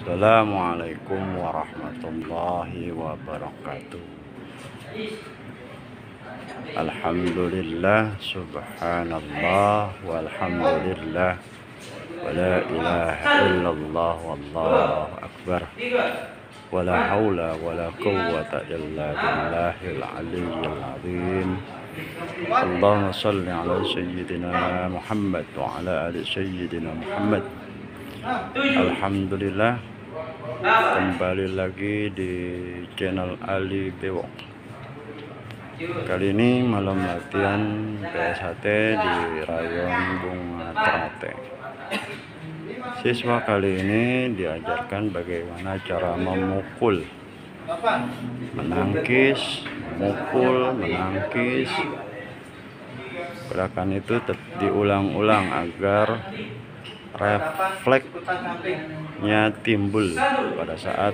Assalamualaikum warahmatullahi wabarakatuh. Alhamdulillah, subhanallah, walhamdulillah, wala ilaha illallah, wallahu akbar, wala hawla wala quwwata illa billahil aliyyil azim. Allahumma salli ala sayyidina Muhammad wa ala ali sayyidina Muhammad. Alhamdulillah, kembali lagi di channel Ali Bewok. Kali ini malam latihan PSHT di Rayon Bunga Ternate. Siswa kali ini diajarkan bagaimana cara memukul, menangkis, memukul, menangkis. Gerakan itu diulang-ulang agar refleksnya timbul pada saat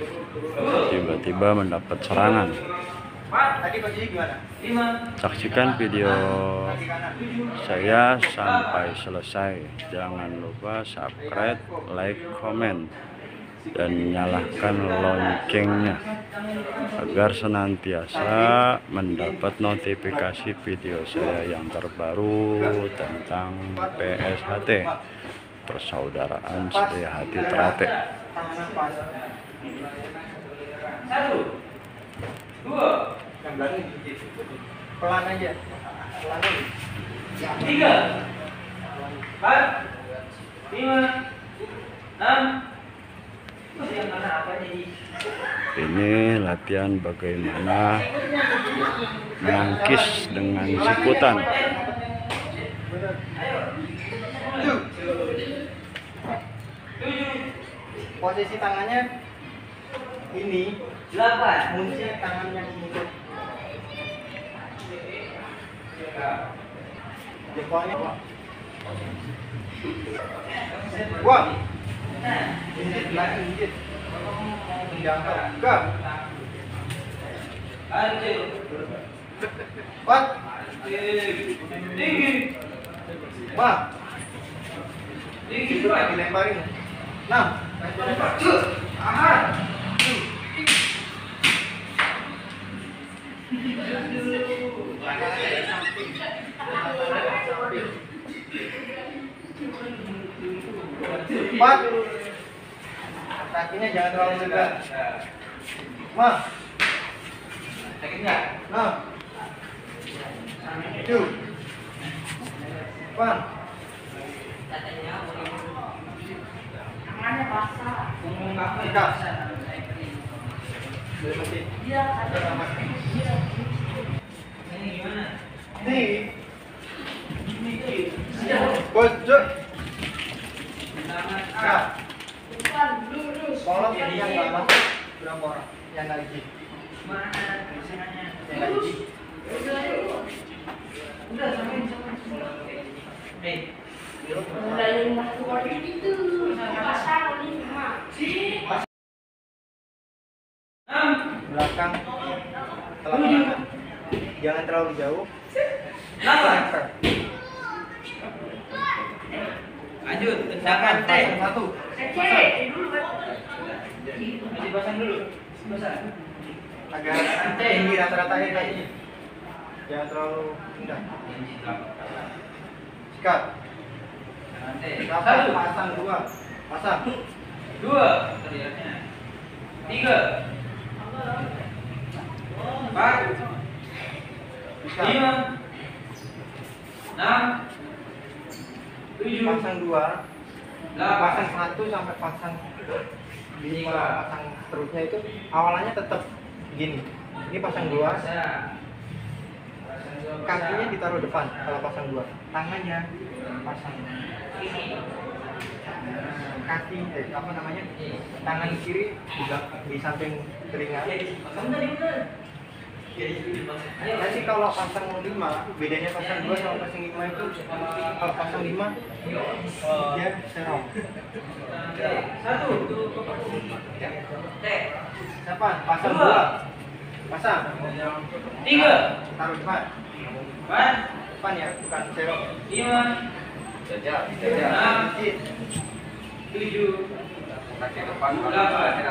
tiba-tiba mendapat serangan. Saksikan video saya sampai selesai. Jangan lupa subscribe, like, komen, dan nyalakan loncengnya agar senantiasa mendapat notifikasi video saya yang terbaru tentang PSHT, Persaudaraan Sehati Ternate. 1, 2, pelan aja, pelan aja. 3, 4, 5, 6. Ini latihan bagaimana menangkis dengan sikutan. Posisi tangannya ini 8, kunci tangannya untuk jempolnya. Wah, ini lagi dikit. Jangan gak. What? Tinggi. Wah. Tinggi lagi dilemparin. 6. Aha. Empat. Kakinya jangan terlalu tegak. Mah. Sakit nggak? Nah. 2. Pan. Tangannya basah. Tegak. Iya. Ini gimana? Nih. Bojok. Nah. Tolong yang nggak masuk berapa orang? Yang nggak izin. Mana misalnya? Yang nggak izin. Udah samain. Udah yang masuk itu. Pasang lima. Belakang telapak jangan terlalu jauh. Lanjut, tendangan pasang 1. Dipasang dulu. Agak tinggi rata-ratanya kakinya. Jangan terlalu rendah. Sikat. 1, pasang 2. Pasang 2. 3. 4. 5. 6. 7. Pasang 2. Pasang 1 sampai pasang 5. Pasang terusnya itu awalannya tetap gini. Ini pasang 2. Kakinya ditaruh depan kalau pasang 2. Tangannya pasang kaki apa namanya? Tangan kiri di samping telinga. Nanti kalau pasang 5, bedanya pasang 2 sama pasang 5 itu, kalau pasang 5 dia serong. 1. Siapa? Pasang 2. Pasang 3. Taruh depan. Depan ya, bukan serong. 5. Kaki depan belakang.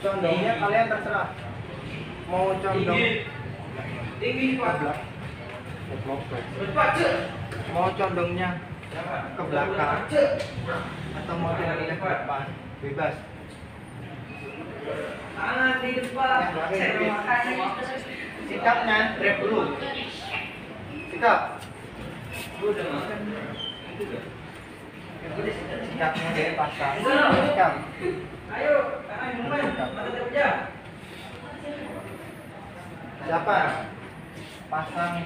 Condongnya kalian terserah. Mau condong mau condongnya ke belakang atau mau condongnya ke depan, bebas. Di depan. Sikapnya grab dulu. Sikap. Sikapnya dari pasang. Sikap. Ayo, mata kerja. Siapa? Pasang.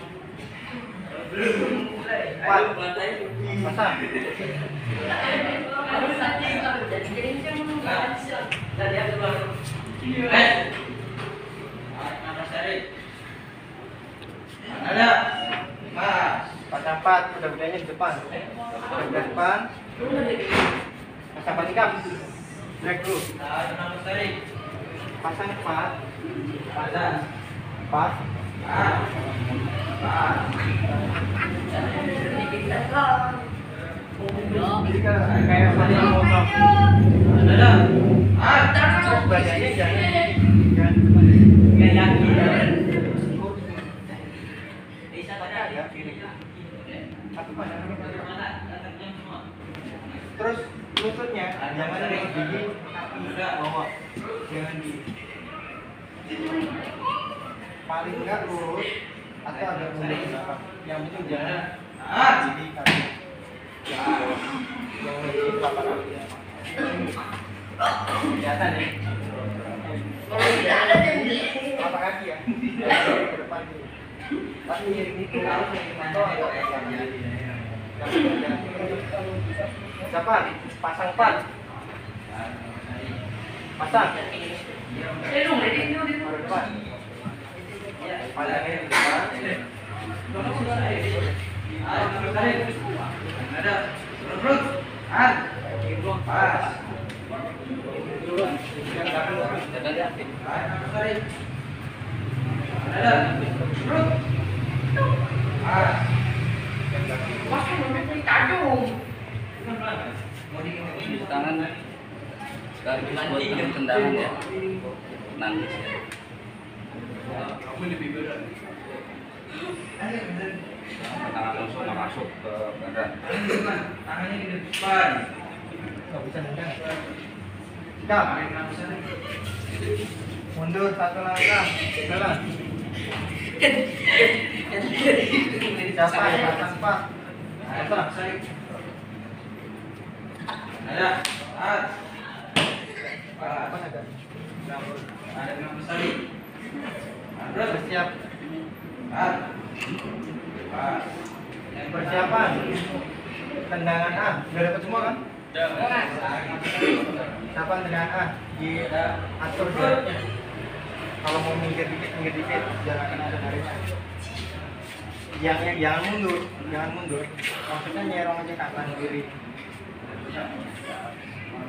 Pasang. Ada, Mas. Pasang 4, kuda-kudanya di depan. Kuda di depan. Pasang 4 sikap. Break dulu. Pasang 4. Pasang 4. Jadi kayak pasang motor. Terus badannya jangan terus lututnya jangan dari gigi bawah, jangan di paling enggak lurus atau agak mundur ke belakang. Yang penting jangan gigi kaki yang lebih papan kaki kelihatan ya. Apa kaki ya? Ke depan dulu. Pas miring itu harus atau agak siapa? Pasang 4. Pasang. Baru depan. Pasangnya di depan. Ada. Terus. Pas. Tangan dari buat tendangan ya. Nangis. Tangan langsung masuk ke badan. Tangannya di depan. Nggak bisa nendang. Sikap. Mundur 1 langkah. Jalan. Siapa? Pasang 4. Pasang. Ada. Apa agak? Ada yang besari. Bersiap. Pas. Persiapan. Tendangan A. Udah dapat semua kan? Persiapan tendangan A. Diatur jaraknya. Kalau mau minggir dikit, jaraknya ada garisnya. Jangan mundur. Maksudnya nyerong aja kanan kiri.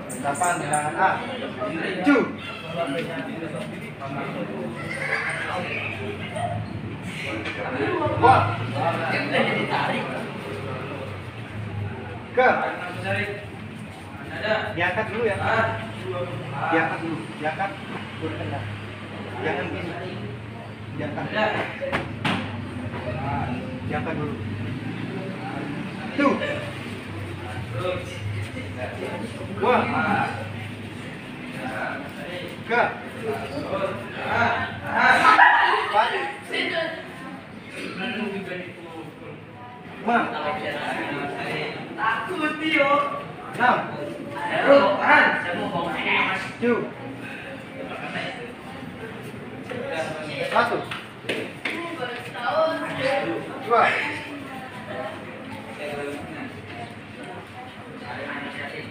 Persiapan tendangan A. Maju. Wah. Ke. Diangkat dulu ya. Diangkat dulu. Diangkat. Baru tendang. Jangan gini. Diangkat. Diangkat dulu. Tuh. Wah. Ke. Empat. Lima. Takut dia. 6. Tujuh. 1. 2.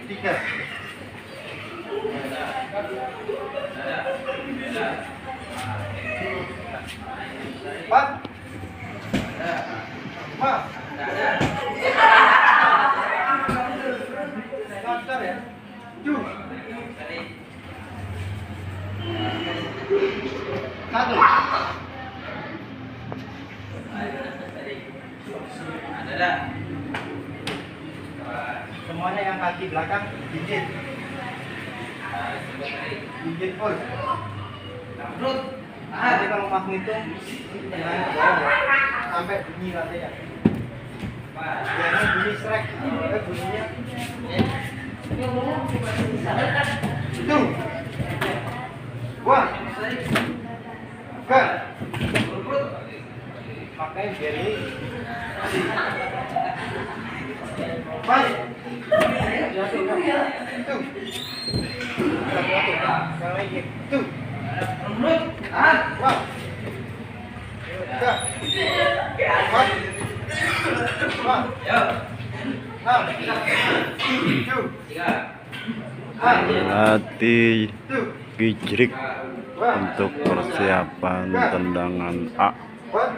3. 4. 5. Lancar ya. Tuh. Satu. Ada dah. Semuanya yang kaki belakang jinjit. Jinjit full. Perut. Jadi kalau mas ngitung jangan ke bawah sampai bunyi katanya. Biasanya bunyi strek, bunyinya itu. Wah, kan? Makanya biar ini balik. Jatuh, tuh. Yang lagi, tuh. Perut. Tahan. Wah. Tiga. Empat. Wah. Yo. Enam. Tujuh. 3. Latih Tuh. gijrik Wah. untuk persiapan tendangan A Empat.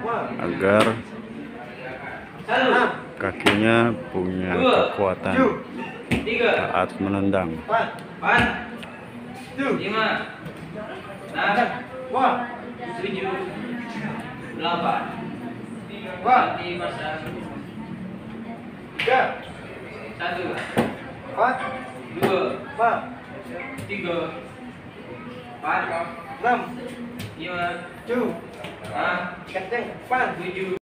Wah. agar Enam. kakinya punya kekuatan Tujuh. 3. saat menendang. Empat. 4. Tuh. 5. 6. Wah. 7. 8. Wah. Mati masa. Tiga. 1. Empat. 2. Wah. 3. 4. Enam. 5. Tujuh. 6. Kenceng. Empat. 7.